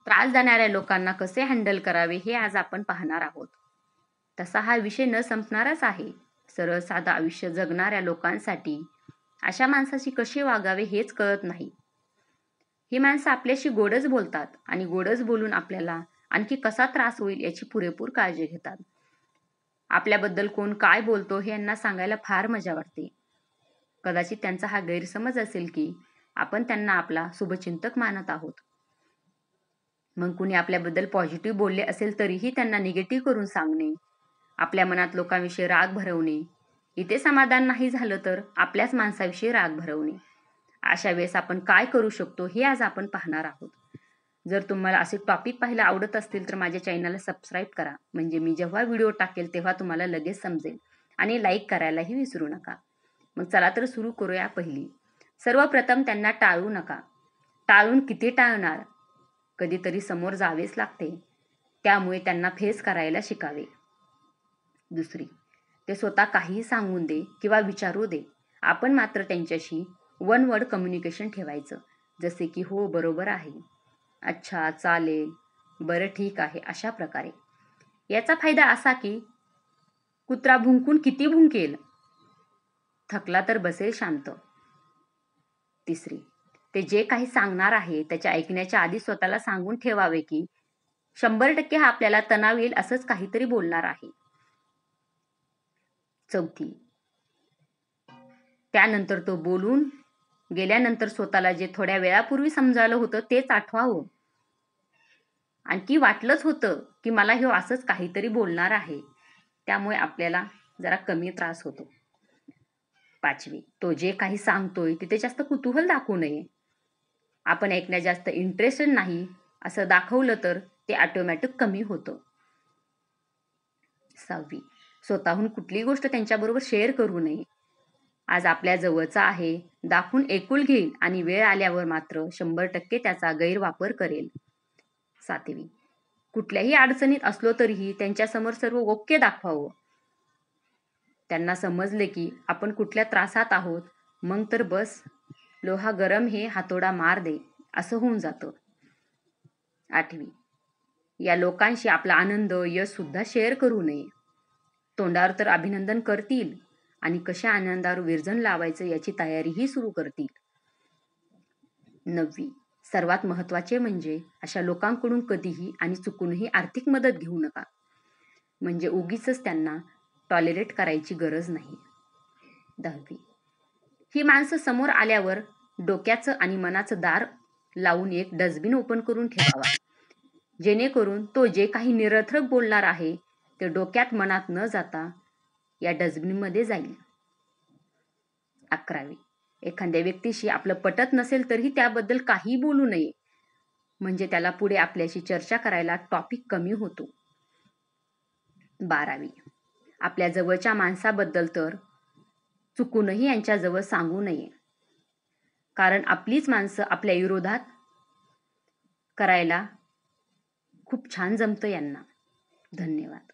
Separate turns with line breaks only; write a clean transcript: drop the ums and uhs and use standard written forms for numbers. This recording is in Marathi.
त्रास देणाऱ्या लोकांना कसे हँडल करावे हे आज आपण पाहणार आहोत. तसा हा विषय न संपणारच आहे. सरळ साधं आयुष्य जगणाऱ्या लोकांसाठी अशा माणसाशी कसे वागावे हेच कळत नाही. ही माणसं आपल्याशी गोडच बोलतात आणि गोडच बोलून आपल्याला आणखी कसा त्रास होईल याची पुरेपूर काळजी घेतात. आपल्याबद्दल कोण काय बोलतो हे यांना सांगायला फार मजा वाटते. कदाचित त्यांचा हा गैरसमज असेल की आपण त्यांना आपला शुभचिंतक मानत आहोत. मग कुणी आपल्याबद्दल पॉझिटिव्ह बोलले असेल तरीही त्यांना निगेटिव्ह करून सांगणे, आपल्या मनात लोकांविषयी राग भरवणे, इथे समाधान नाही झालं तर आपल्याच माणसाविषयी राग भरवणे. अशा वेळेस आपण काय करू शकतो हे आज आपण पाहणार आहोत. जर तुम्हाला असे टॉपिक पाहायला आवडत असतील तर माझ्या चॅनलला सबस्क्राईब करा, म्हणजे मी जेव्हा व्हिडिओ टाकेल तेव्हा तुम्हाला लगेच समजेल. आणि लाईक करायलाही विसरू नका. मग चला तर सुरू करूया. पहिली, सर्वप्रथम त्यांना टाळू नका. टाळून किती टाळणार, कधीतरी समोर जावेच लागते. त्यामुळे त्यांना फेस करायला शिकावे. दुसरी, ते स्वतः काहीही सांगून दे किंवा विचारू दे, आपण मात्र त्यांच्याशी वन वर्ड कम्युनिकेशन ठेवायचं. जसे की हो, बरोबर आहे, अच्छा, चालेल, बरं, ठीक आहे, अशा प्रकारे. याचा फायदा असा की कुत्रा भुंकून किती भुंकेल, थकला तर बसेल शांत. तिसरी, ते जे काही सांगणार आहे त्याच्या ऐकण्याच्या आधी स्वतःला सांगून ठेवावे की 100% हा आपल्याला तणाव येईल असंच काहीतरी बोलणार आहे. चौथी, त्यानंतर तो बोलून गेल्यानंतर स्वतःला जे थोड्या वेळापूर्वी समजावलं होतं तेच आठवावं. आणखी वाटलंच होतं की मला हे असंच काहीतरी बोलणार आहे, त्यामुळे आपल्याला जरा कमी त्रास होतो. पाचवी, तो जे काही सांगतोय तिथे जास्त कुतूहल दाखवू नये. आपण ऐकण्यात जास्त इंटरेस्टेड नाही असं दाखवलं तर ते ऑटोमॅटिक कमी होतं. सहावी, स्वतःहून कुठलीही गोष्ट त्यांच्याबरोबर शेअर करू नये. आज आपल्या जवळचा आहे दाखवून ऐकून घेईल आणि वेळ आल्यावर मात्र 100% त्याचा गैरवापर करेल. सातवी, कुठल्याही अडचणीत असलो तरीही त्यांच्यासमोर सर्व ओके दाखवावं. त्यांना समजले की आपण कुठल्या त्रासात आहोत, मग तर बस, लोहा गरम हे हातोडा मार दे असं होऊन जातं. आठवी, या लोकांशी आपला आनंद, यश सुद्धा शेअर करू नये. तोंडावर तर अभिनंदन करतील आणि कशा आनंदावर विरजण लावायचं याची तयारीही सुरू करतील. नववी, सर्वात महत्त्वाचे म्हणजे अशा लोकांकडून कधीही आणि चुकूनही आर्थिक मदत घेऊ नका. म्हणजे उगीचच त्यांना टॉलरेट करायची गरज नाही. 10वी, ही माणसं समोर आल्यावर डोक्याचं आणि मनाचं दार लावून एक डस्टबिन ओपन करून ठेवावा, जेणेकरून तो जे काही निरर्थक बोलणार आहे ते डोक्यात मनात न जाता या डस्टबिनमध्ये जाईल. 11वी, एखाद्या व्यक्तीशी आपलं पटत नसेल तरीही त्याबद्दल काही बोलू नये, म्हणजे त्याला पुढे आपल्याशी चर्चा करायला टॉपिक कमी होतो. 12वी, आपल्या जवळच्या माणसाबद्दल तर चुकूनही यांच्याजवळ सांगू नये, कारण आपलीच माणसं आपल्या विरोधात करायला खूप छान जमतं यांना. धन्यवाद.